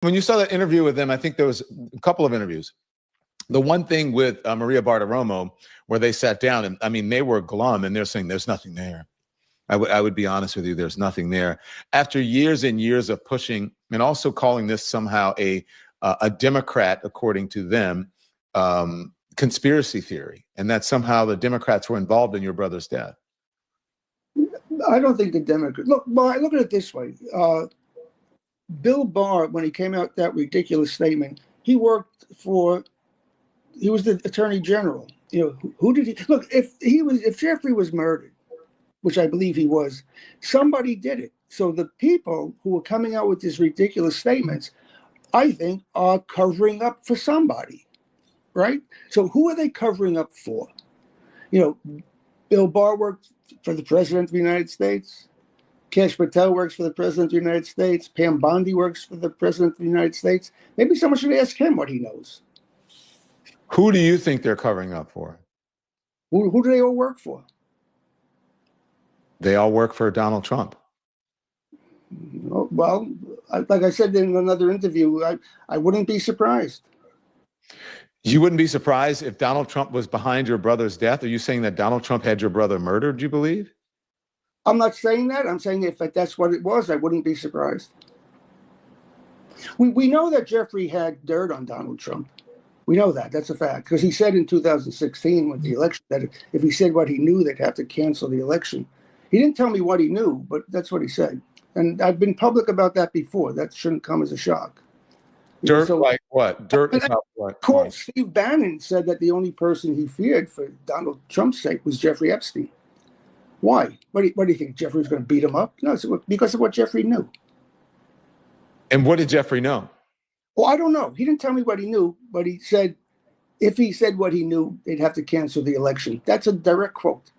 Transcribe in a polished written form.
When you saw that interview with them, I think there was a couple of interviews. The one thing with Maria Bartiromo, where they sat down, and I mean, they were glum, and they're saying there's nothing there. I would be honest with you, there's nothing there. After years and years of pushing, and also calling this somehow a Democrat, according to them, conspiracy theory, and that somehow the Democrats were involved in your brother's death. I don't think the Democrats. Look, well, I look at it this way. Bill Barr, when he came out with that ridiculous statement, he was the Attorney General. You know, who did he look? If Jeffrey was murdered, which I believe he was, somebody did it. So the people who were coming out with these ridiculous statements, I think, are covering up for somebody, right? So who are they covering up for? You know, Bill Barr worked for the President of the United States. Kash Patel works for the President of the United States. Pam Bondi works for the President of the United States. Maybe someone should ask him what he knows. Who do you think they're covering up for? Who do they all work for? They all work for Donald Trump. Well, like I said in another interview, I wouldn't be surprised. You wouldn't be surprised if Donald Trump was behind your brother's death? Are you saying that Donald Trump had your brother murdered, do you believe? I'm not saying that. I'm saying if that's what it was, I wouldn't be surprised. We know that Jeffrey had dirt on Donald Trump. We know that. That's a fact. Because he said in 2016 with the election that if he said what he knew, they'd have to cancel the election. He didn't tell me what he knew, but that's what he said. And I've been public about that before. That shouldn't come as a shock. Dirt like what? Dirt about what? Court, Steve Bannon said that the only person he feared for Donald Trump's sake was Jeffrey Epstein. Why? What do you think? Jeffrey was going to beat him up? No, it's because of what Jeffrey knew. And what did Jeffrey know? Well, I don't know. He didn't tell me what he knew, but he said if he said what he knew, they'd have to cancel the election. That's a direct quote.